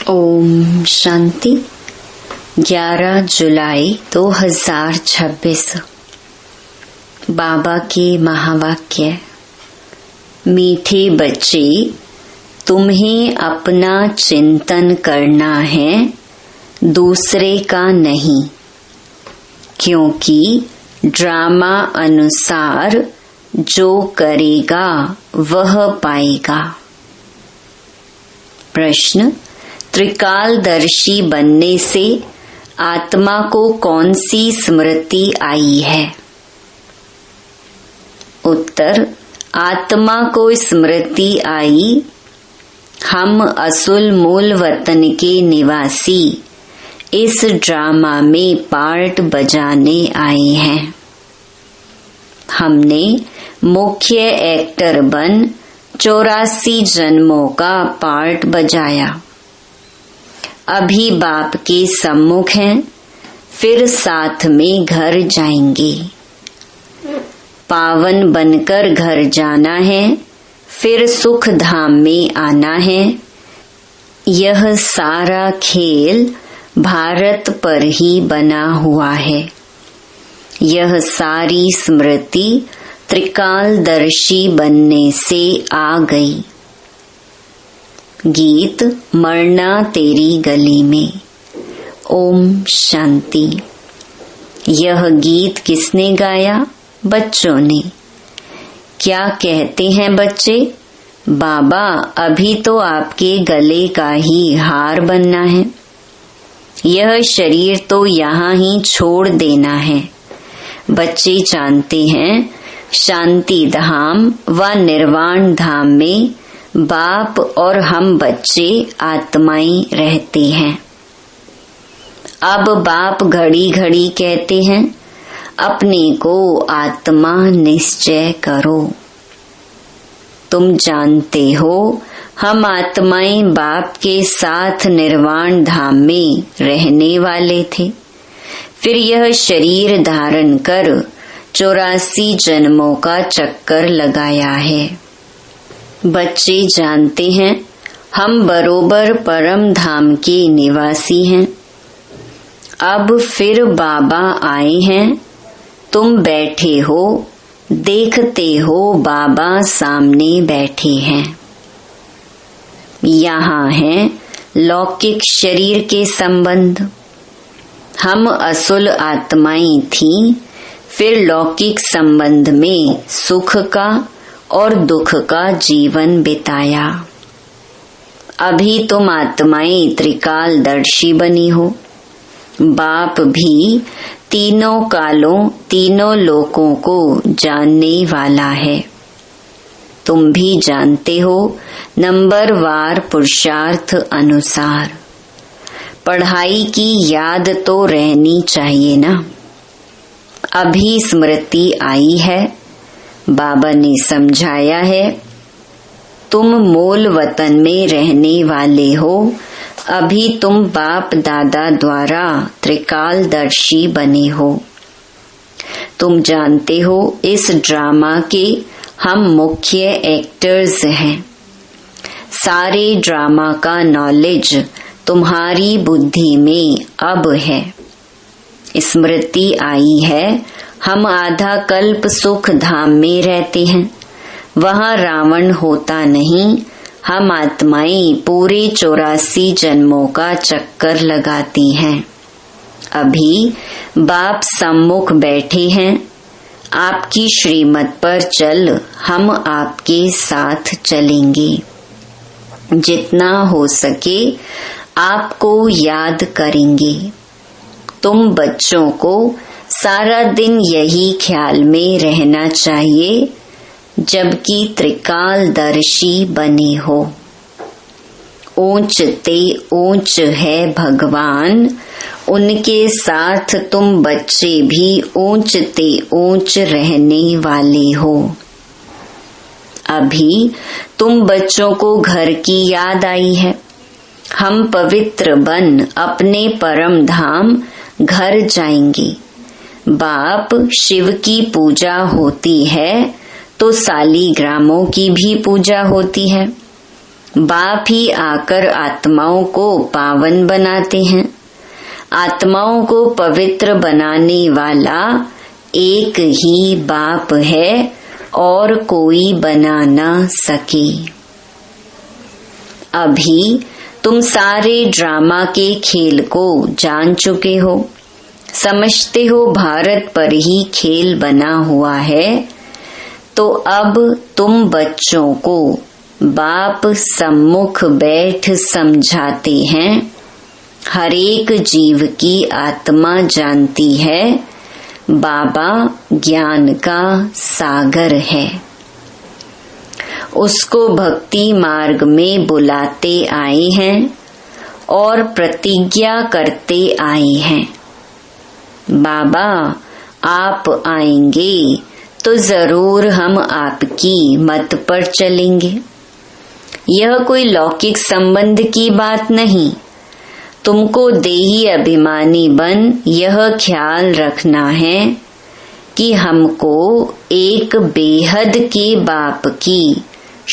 ओम शांति। 11 जुलाई 2026। बाबा के महावाक्य। मीठे बच्चे, तुम्हें अपना चिंतन करना है, दूसरे का नहीं, क्योंकि ड्रामा अनुसार जो करेगा वह पाएगा। प्रश्न: त्रिकालदर्शी बनने से आत्मा को कौन सी स्मृति आई है? उत्तर: आत्मा को स्मृति आई, हम असुल मूल वतन के निवासी इस ड्रामा में पार्ट बजाने आए हैं। हमने मुख्य एक्टर बन 84 जन्मों का पार्ट बजाया। अभी बाप के सम्मुख हैं, फिर साथ में घर जाएंगे। पावन बनकर घर जाना है, फिर सुख धाम में आना है। यह सारा खेल भारत पर ही बना हुआ है। यह सारी स्मृति त्रिकालदर्शी बनने से आ गई। गीत मरना तेरी गली में। ओम शांति। यह गीत किसने गाया? बच्चों ने। क्या कहते हैं बच्चे? बाबा, अभी तो आपके गले का ही हार बनना है, यह शरीर तो यहाँ ही छोड़ देना है। बच्चे जानते हैं शांति धाम व निर्वाण धाम में बाप और हम बच्चे आत्माएं रहते हैं। अब बाप घड़ी घड़ी कहते हैं, अपने को आत्मा निश्चय करो। तुम जानते हो हम आत्माएं बाप के साथ निर्वाण धाम में रहने वाले थे। फिर यह शरीर धारण कर 84 जन्मों का चक्कर लगाया है। बच्चे जानते हैं हम बरोबर परम धाम के निवासी हैं। अब फिर बाबा आए हैं, तुम बैठे हो, देखते हो बाबा सामने बैठे हैं। यहाँ है लौकिक शरीर के संबंध। हम असुल आत्माएं थीं, फिर लौकिक संबंध में सुख का और दुख का जीवन बिताया। अभी तुम आत्माएं त्रिकालदर्शी बनी हो। बाप भी तीनों कालों तीनों लोकों को जानने वाला है। तुम भी जानते हो नंबरवार पुरुषार्थ अनुसार। पढ़ाई की याद तो रहनी चाहिए ना। अभी स्मृति आई है, बाबा ने समझाया है, तुम मूल वतन में रहने वाले हो। अभी तुम बाप दादा द्वारा त्रिकालदर्शी बने हो। तुम जानते हो इस ड्रामा के हम मुख्य एक्टर्स हैं। सारे ड्रामा का नॉलेज तुम्हारी बुद्धि में अब है। स्मृति आई है, हम आधा कल्प सुख धाम में रहते हैं। वहाँ रावण होता नहीं। हम आत्माएं पूरे 84 जन्मों का चक्कर लगाती हैं। अभी बाप सम्मुख बैठे हैं। आपकी श्रीमत पर चल, हम आपके साथ चलेंगे। जितना हो सके आपको याद करेंगे। तुम बच्चों को सारा दिन यही ख्याल में रहना चाहिए, जबकि त्रिकालदर्शी बने हो। ऊंच ते ऊंच है भगवान, उनके साथ तुम बच्चे भी ऊंच ते ऊंच रहने वाले हो। अभी तुम बच्चों को घर की याद आई है। हम पवित्र बन अपने परम धाम घर जाएंगे। बाप शिव की पूजा होती है तो सालीग्रामों की भी पूजा होती है। बाप ही आकर आत्माओं को पावन बनाते हैं। आत्माओं को पवित्र बनाने वाला एक ही बाप है और कोई बना ना सके। अभी तुम सारे ड्रामा के खेल को जान चुके हो, समझते हो भारत पर ही खेल बना हुआ है। तो अब तुम बच्चों को बाप सम्मुख बैठ समझाते हैं। हर एक जीव की आत्मा जानती है बाबा ज्ञान का सागर है। उसको भक्ति मार्ग में बुलाते आए हैं और प्रतिज्ञा करते आए हैं। बाबा आप आएंगे तो जरूर हम आपकी मत पर चलेंगे। यह कोई लौकिक संबंध की बात नहीं। तुमको देही अभिमानी बन यह ख्याल रखना है कि हमको एक बेहद के बाप की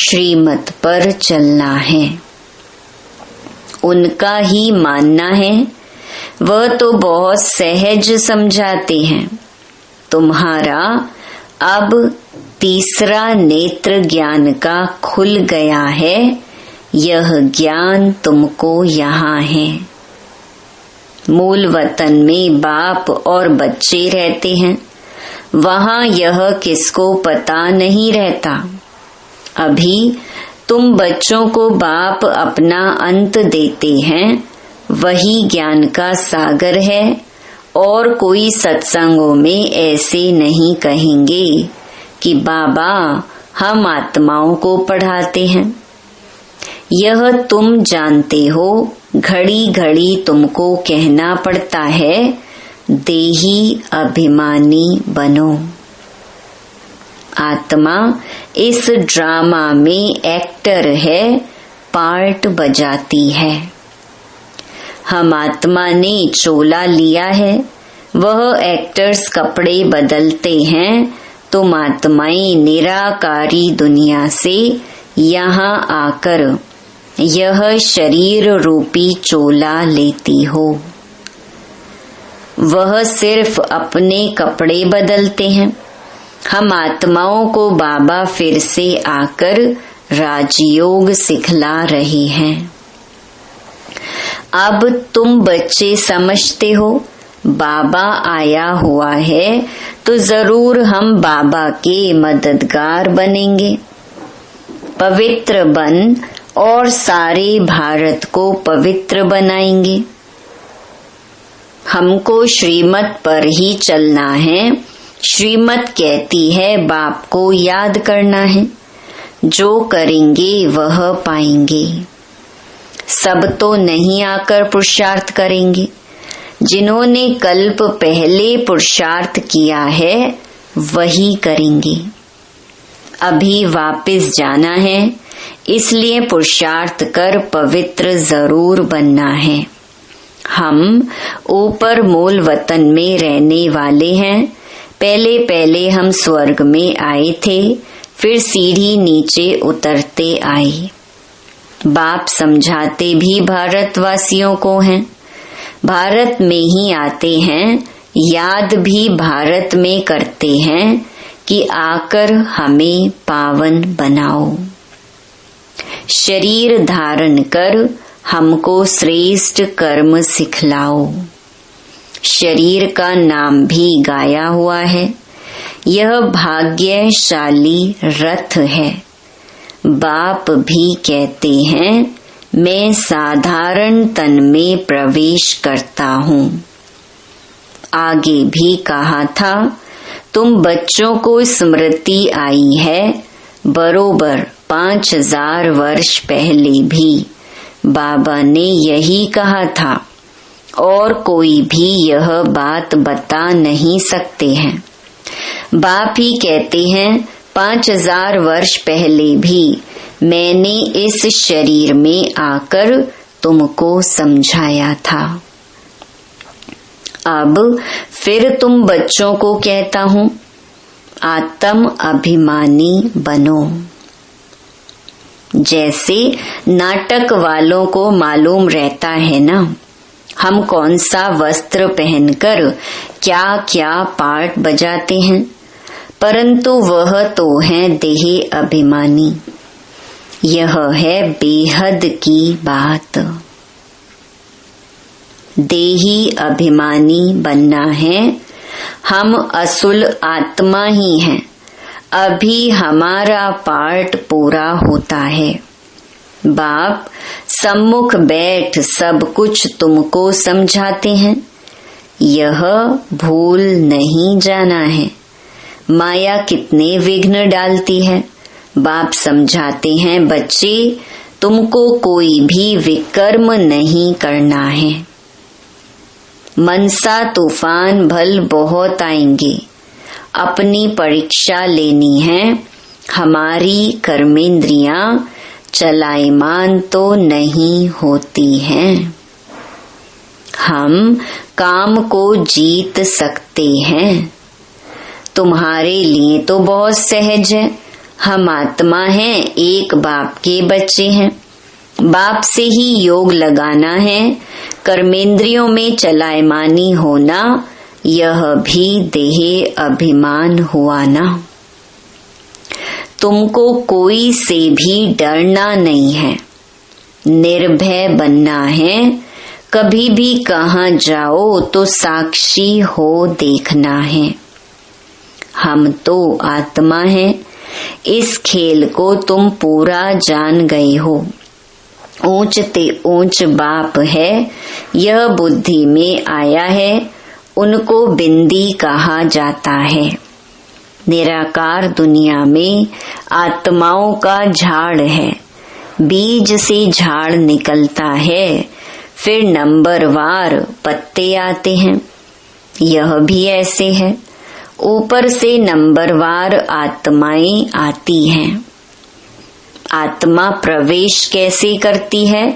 श्रीमत पर चलना है, उनका ही मानना है। वह तो बहुत सहज समझाते हैं। तुम्हारा अब तीसरा नेत्र ज्ञान का खुल गया है। यह ज्ञान तुमको यहाँ है। मूल वतन में बाप और बच्चे रहते हैं, वहाँ यह किसको पता नहीं रहता। अभी तुम बच्चों को बाप अपना अंत देते हैं, वही ज्ञान का सागर है। और कोई सत्संगों में ऐसे नहीं कहेंगे कि बाबा हम आत्माओं को पढ़ाते हैं। यह तुम जानते हो। घड़ी घड़ी तुमको कहना पड़ता है देही अभिमानी बनो। आत्मा इस ड्रामा में एक्टर है, पार्ट बजाती है। हम आत्मा ने चोला लिया है, वह एक्टर्स कपड़े बदलते हैं। तुम आत्माएं निराकारी दुनिया से यहाँ आकर यह शरीर रूपी चोला लेती हो। वह सिर्फ अपने कपड़े बदलते हैं। हम आत्माओं को बाबा फिर से आकर राजयोग सिखला रहे हैं। अब तुम बच्चे समझते हो बाबा आया हुआ है तो जरूर हम बाबा के मददगार बनेंगे। पवित्र बन और सारे भारत को पवित्र बनाएंगे। हमको श्रीमत पर ही चलना है। श्रीमत कहती है बाप को याद करना है। जो करेंगे वह पाएंगे। सब तो नहीं आकर पुरुषार्थ करेंगे। जिन्होंने कल्प पहले पुरुषार्थ किया है वही करेंगे। अभी वापस जाना है, इसलिए पुरुषार्थ कर पवित्र जरूर बनना है। हम ऊपर मूल वतन में रहने वाले हैं। पहले पहले हम स्वर्ग में आए थे, फिर सीढ़ी नीचे उतरते आए। बाप समझाते भी भारतवासियों को हैं। भारत में ही आते हैं, याद भी भारत में करते हैं कि आकर हमें पावन बनाओ। शरीर धारण कर हमको श्रेष्ठ कर्म सिखलाओ। शरीर का नाम भी गाया हुआ है। यह भाग्यशाली रथ है। बाप भी कहते हैं मैं साधारण तन में प्रवेश करता हूँ। आगे भी कहा था तुम बच्चों को स्मृति आई है। बरोबर 5000 वर्ष पहले भी बाबा ने यही कहा था और कोई भी यह बात बता नहीं सकते हैं। बाप ही कहते हैं 5000 वर्ष पहले भी मैंने इस शरीर में आकर तुमको समझाया था। अब फिर तुम बच्चों को कहता हूँ आत्म अभिमानी बनो। जैसे नाटक वालों को मालूम रहता है ना, हम कौन सा वस्त्र पहनकर क्या क्या पार्ट बजाते हैं, परंतु वह तो है देह अभिमानी। यह है बेहद की बात। देही अभिमानी बनना है। हम असुल आत्मा ही हैं। अभी हमारा पार्ट पूरा होता है। बाप सम्मुख बैठ सब कुछ तुमको समझाते हैं। यह भूल नहीं जाना है। माया कितने विघ्न डालती है। बाप समझाते हैं, बच्चे तुमको कोई भी विकर्म नहीं करना है। मनसा तूफान भल बहुत आएंगे। अपनी परीक्षा लेनी है। हमारी कर्मेंद्रियां चलायमान तो नहीं होती हैं। हम काम को जीत सकते हैं। तुम्हारे लिए तो बहुत सहज है। हम आत्मा हैं, एक बाप के बच्चे हैं। बाप से ही योग लगाना है। कर्मेंद्रियों में चलायमानी होना, यह भी देह अभिमान हुआ ना। तुमको कोई से भी डरना नहीं है। निर्भय बनना है। कभी भी कहाँ जाओ तो साक्षी हो देखना है। हम तो आत्मा हैं। इस खेल को तुम पूरा जान गए हो। ऊंच ते ऊंच बाप है, यह बुद्धि में आया है। उनको बिंदी कहा जाता है। निराकार दुनिया में आत्माओं का झाड़ है। बीज से झाड़ निकलता है, फिर नंबरवार पत्ते आते हैं। यह भी ऐसे है। ऊपर से नंबरवार आत्माएं आती हैं। आत्मा प्रवेश कैसे करती है,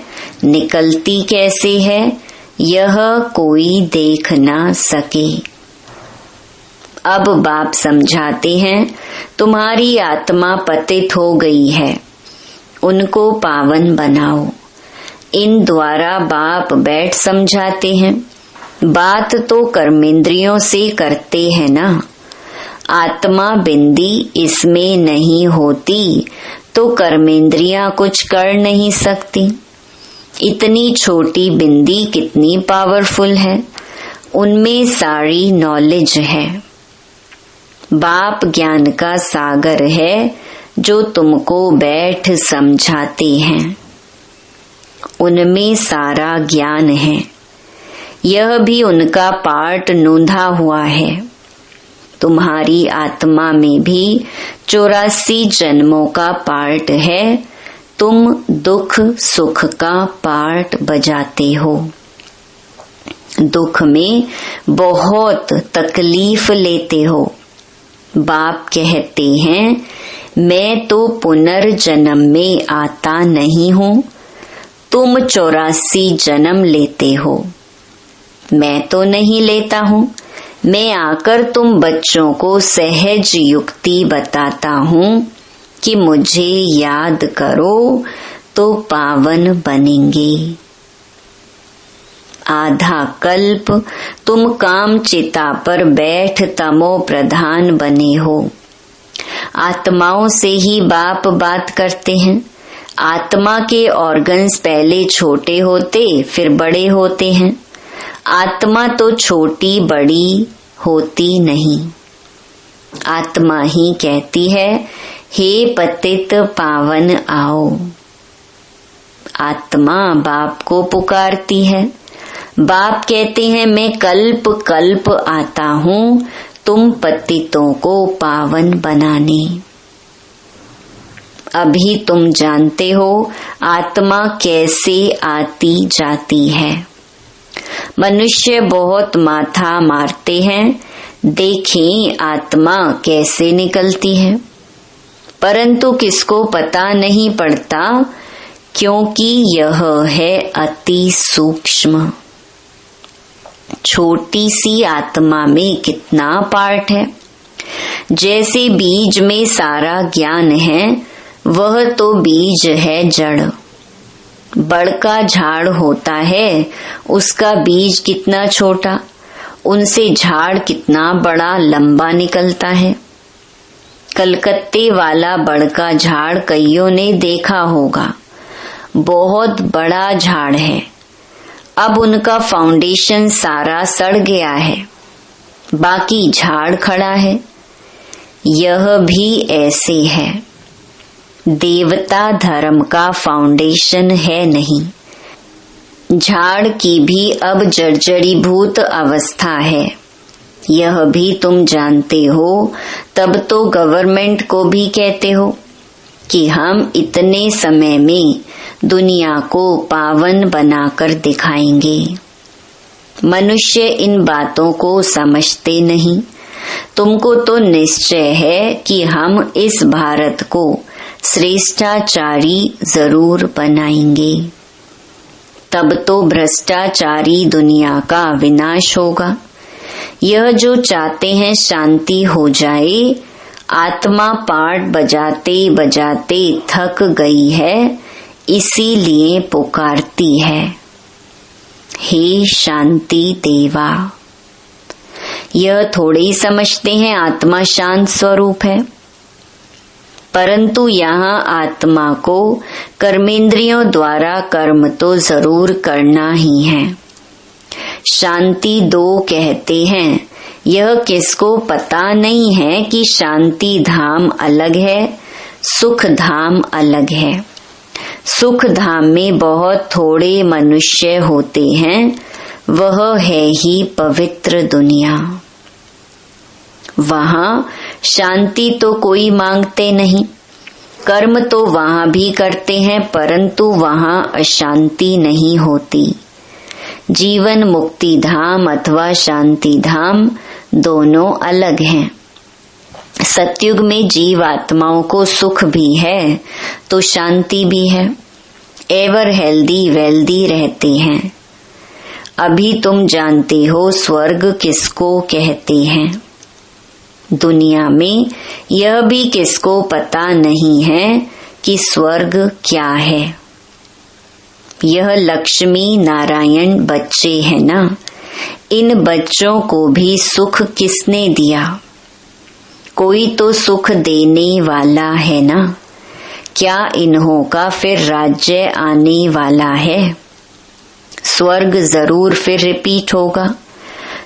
निकलती कैसे है, यह कोई देख ना सके। अब बाप समझाते हैं, तुम्हारी आत्मा पतित हो गई है, उनको पावन बनाओ। इन द्वारा बाप बैठ समझाते हैं। बात तो कर्मेंद्रियों से करते हैं ना। आत्मा बिंदी इसमें नहीं होती तो कर्मेंद्रियां कुछ कर नहीं सकती। इतनी छोटी बिंदी कितनी पावरफुल है। उनमें सारी नॉलेज है। बाप ज्ञान का सागर है जो तुमको बैठ समझाते हैं। उनमें सारा ज्ञान है। यह भी उनका पार्ट नोंधा हुआ है। तुम्हारी आत्मा में भी 84 जन्मों का पार्ट है। तुम दुख सुख का पार्ट बजाते हो। दुख में बहुत तकलीफ लेते हो। बाप कहते हैं, मैं तो पुनर्जन्म में आता नहीं हूँ। तुम 84 जन्म लेते हो। मैं तो नहीं लेता हूँ। मैं आकर तुम बच्चों को सहज युक्ति बताता हूँ कि मुझे याद करो तो पावन बनेंगे। आधा कल्प तुम काम चिता पर बैठ तमो प्रधान बने हो। आत्माओं से ही बाप बात करते हैं। आत्मा के ऑर्गन्स पहले छोटे होते फिर बड़े होते हैं। आत्मा तो छोटी बड़ी होती नहीं। आत्मा ही कहती है, हे पतित पावन आओ। आत्मा बाप को पुकारती है। बाप कहते हैं, मैं कल्प कल्प आता हूँ तुम पतितों को पावन बनाने। अभी तुम जानते हो आत्मा कैसे आती जाती है। मनुष्य बहुत माथा मारते हैं, देखें आत्मा कैसे निकलती है, परंतु किसको पता नहीं पड़ता, क्योंकि यह है अति सूक्ष्म। छोटी सी आत्मा में कितना पार्ट है। जैसे बीज में सारा ज्ञान है, वह तो बीज है जड़। बड़का झाड़ होता है, उसका बीज कितना छोटा, उनसे झाड़ कितना बड़ा लंबा निकलता है। कलकत्ते वाला बड़का झाड़ कईयों ने देखा होगा, बहुत बड़ा झाड़ है। अब उनका फाउंडेशन सारा सड़ गया है, बाकी झाड़ खड़ा है। यह भी ऐसे है। देवता धर्म का फाउंडेशन है नहीं। झाड़ की भी अब जर्जरीभूत अवस्था है, यह भी तुम जानते हो। तब तो गवर्नमेंट को भी कहते हो कि हम इतने समय में दुनिया को पावन बनाकर दिखाएंगे। मनुष्य इन बातों को समझते नहीं। तुमको तो निश्चय है कि हम इस भारत को श्रेष्ठाचारी जरूर बनाएंगे। तब तो भ्रष्टाचारी दुनिया का विनाश होगा। यह जो चाहते हैं शांति हो जाए, आत्मा पाठ बजाते बजाते थक गई है, इसीलिए पुकारती है, हे शांति देवा। यह थोड़े ही समझते हैं आत्मा शांत स्वरूप है, परंतु यहाँ आत्मा को कर्मेंद्रियों द्वारा कर्म तो जरूर करना ही है। शांति दो कहते हैं, यह किसको पता नहीं है कि शांति धाम अलग है, सुख धाम अलग है। सुख धाम में बहुत थोड़े मनुष्य होते हैं, वह है ही पवित्र दुनिया। वहाँ शांति तो कोई मांगते नहीं, कर्म तो वहाँ भी करते हैं, परंतु वहाँ अशांति नहीं होती। जीवन मुक्ति धाम अथवा शांति धाम दोनों अलग हैं। सतयुग में जीव आत्माओं को सुख भी है तो शांति भी है, एवर हेल्दी वेल्दी रहते हैं। अभी तुम जानते हो स्वर्ग किसको कहते हैं। दुनिया में यह भी किसको पता नहीं है कि स्वर्ग क्या है। यह लक्ष्मी नारायण बच्चे हैं ना, इन बच्चों को भी सुख किसने दिया? कोई तो सुख देने वाला है ना। क्या इन्हों का फिर राज्य आने वाला है? स्वर्ग जरूर फिर रिपीट होगा।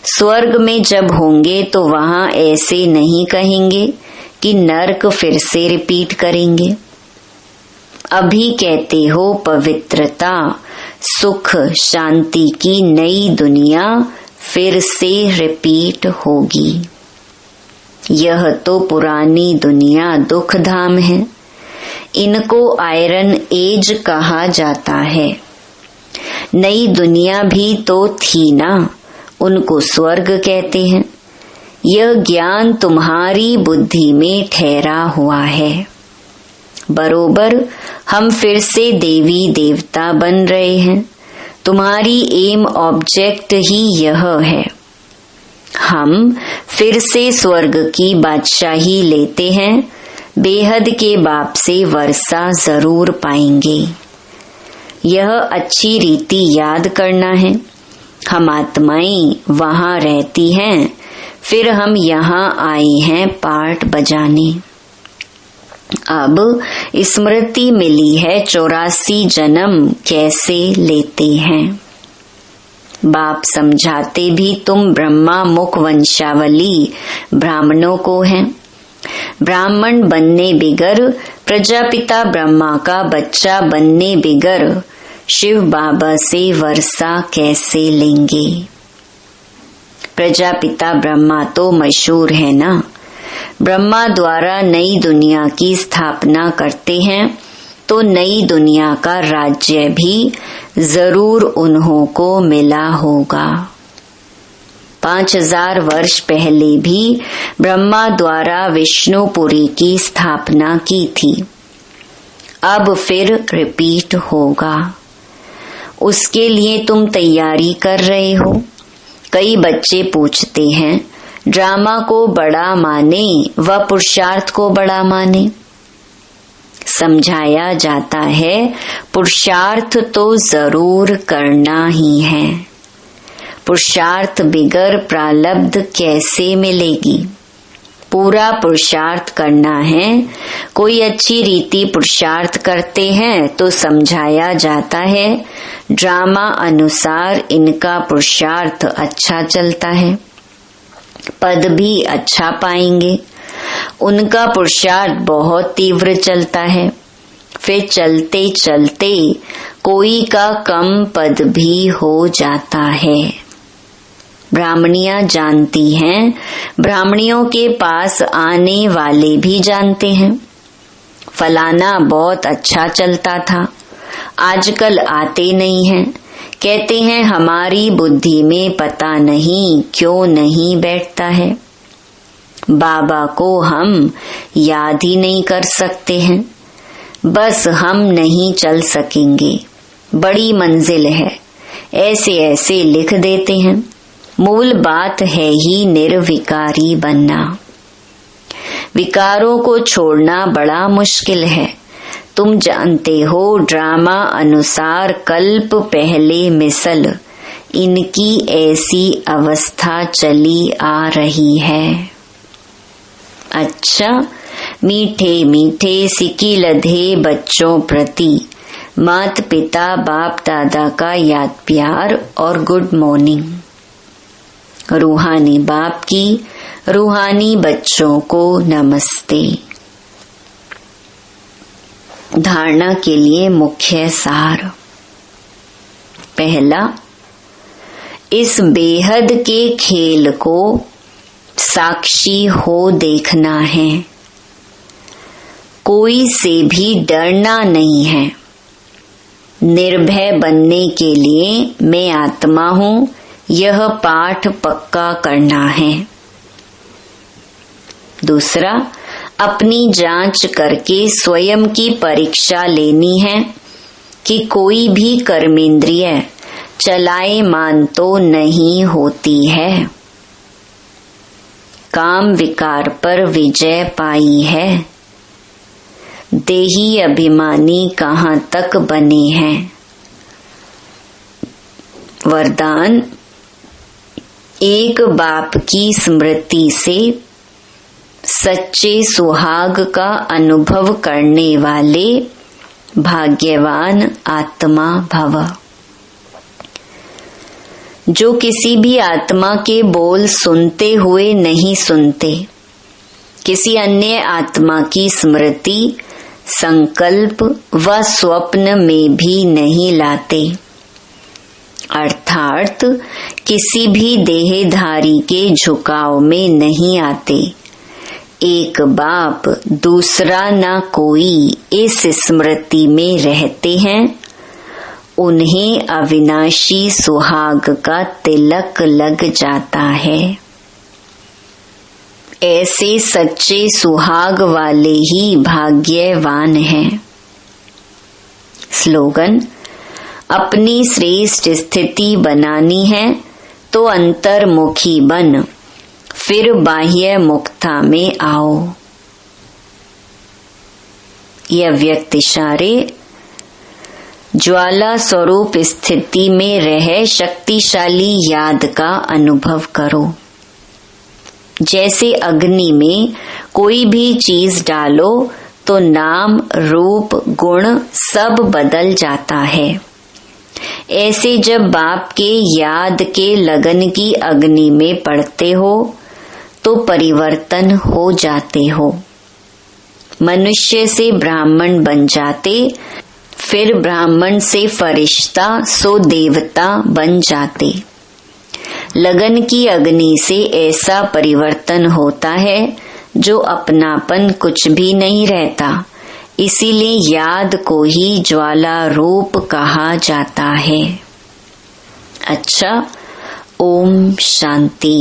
स्वर्ग में जब होंगे तो वहाँ ऐसे नहीं कहेंगे कि नर्क फिर से रिपीट करेंगे। अभी कहते हो पवित्रता, सुख, शांति की नई दुनिया फिर से रिपीट होगी। यह तो पुरानी दुनिया दुख धाम है। इनको आयरन एज कहा जाता है। नई दुनिया भी तो थी ना, उनको स्वर्ग कहते हैं। यह ज्ञान तुम्हारी बुद्धि में ठहरा हुआ है। बरोबर हम फिर से देवी देवता बन रहे हैं। तुम्हारी एम ऑब्जेक्ट ही यह है। हम फिर से स्वर्ग की बादशाही लेते हैं, बेहद के बाप से वर्षा जरूर पाएंगे। यह अच्छी रीति याद करना है। हम आत्माएं वहाँ रहती हैं, फिर हम यहाँ आए हैं पाठ बजाने। अब स्मृति मिली है 84 जन्म कैसे लेते हैं। बाप समझाते भी तुम ब्रह्मा मुख वंशावली ब्राह्मणों को हैं। ब्राह्मण बनने बिगर, प्रजापिता ब्रह्मा का बच्चा बनने बिगर शिव बाबा से वर्षा कैसे लेंगे? प्रजापिता ब्रह्मा तो मशहूर है ना। ब्रह्मा द्वारा नई दुनिया की स्थापना करते हैं तो नई दुनिया का राज्य भी जरूर उन्हों को मिला होगा। 5000 वर्ष पहले भी ब्रह्मा द्वारा विष्णुपुरी की स्थापना की थी। अब फिर रिपीट होगा। उसके लिए तुम तैयारी कर रहे हो। कई बच्चे पूछते हैं, ड्रामा को बड़ा माने व पुरुषार्थ को बड़ा माने? समझाया जाता है पुरुषार्थ तो जरूर करना ही है। पुरुषार्थ बिगर प्रारब्ध कैसे मिलेगी? पूरा पुरुषार्थ करना है। कोई अच्छी रीति पुरुषार्थ करते हैं तो समझाया जाता है ड्रामा अनुसार इनका पुरुषार्थ अच्छा चलता है, पद भी अच्छा पाएंगे। उनका पुरुषार्थ बहुत तीव्र चलता है, फिर चलते चलते कोई का कम पद भी हो जाता है। ब्राह्मणियां जानती हैं, ब्राह्मणियों के पास आने वाले भी जानते हैं फलाना बहुत अच्छा चलता था, आजकल आते नहीं हैं। कहते हैं हमारी बुद्धि में पता नहीं क्यों नहीं बैठता है, बाबा को हम याद ही नहीं कर सकते हैं, बस हम नहीं चल सकेंगे, बड़ी मंजिल है, ऐसे ऐसे लिख देते हैं। मूल बात है ही निर्विकारी बनना। विकारों को छोड़ना बड़ा मुश्किल है। तुम जानते हो ड्रामा अनुसार कल्प पहले मिसल इनकी ऐसी अवस्था चली आ रही है। अच्छा, मीठे मीठे सिकी लधे बच्चों प्रति मात पिता बाप दादा का याद प्यार और गुड मॉर्निंग। रूहानी बाप की रूहानी बच्चों को नमस्ते। धारणा के लिए मुख्य सार। पहला, इस बेहद के खेल को साक्षी हो देखना है। कोई से भी डरना नहीं है। निर्भय बनने के लिए मैं आत्मा हूँ, यह पाठ पक्का करना है। दूसरा, अपनी जांच करके स्वयं की परीक्षा लेनी है कि कोई भी कर्मेंद्रिय चलायमान तो नहीं होती है। काम विकार पर विजय पाई है। देही अभिमानी कहाँ तक बने हैं। वरदान, एक बाप की स्मृति से सच्चे सुहाग का अनुभव करने वाले भाग्यवान आत्मा भव। जो किसी भी आत्मा के बोल सुनते हुए नहीं सुनते, किसी अन्य आत्मा की स्मृति संकल्प व स्वप्न में भी नहीं लाते, अर्थात किसी भी देहधारी के झुकाव में नहीं आते। एक बाप दूसरा ना कोई इस स्मृति में रहते हैं, उन्हें अविनाशी सुहाग का तिलक लग जाता है। ऐसे सच्चे सुहाग वाले ही भाग्यवान हैं। स्लोगन, अपनी श्रेष्ठ स्थिति बनानी है तो अंतर्मुखी बन, फिर बाह्य मुक्ता में आओ। यह व्यक्त इशारे ज्वाला स्वरूप स्थिति में रह शक्तिशाली याद का अनुभव करो। जैसे अग्नि में कोई भी चीज डालो तो नाम रूप गुण सब बदल जाता है। ऐसे जब बाप के याद के लगन की अग्नि में पड़ते हो तो परिवर्तन हो जाते हो। मनुष्य से ब्राह्मण बन जाते, फिर ब्राह्मण से फरिश्ता सो देवता बन जाते। लगन की अग्नि से ऐसा परिवर्तन होता है जो अपनापन कुछ भी नहीं रहता। इसीलिए याद को ही ज्वाला रूप कहा जाता है। अच्छा, ओम शांति।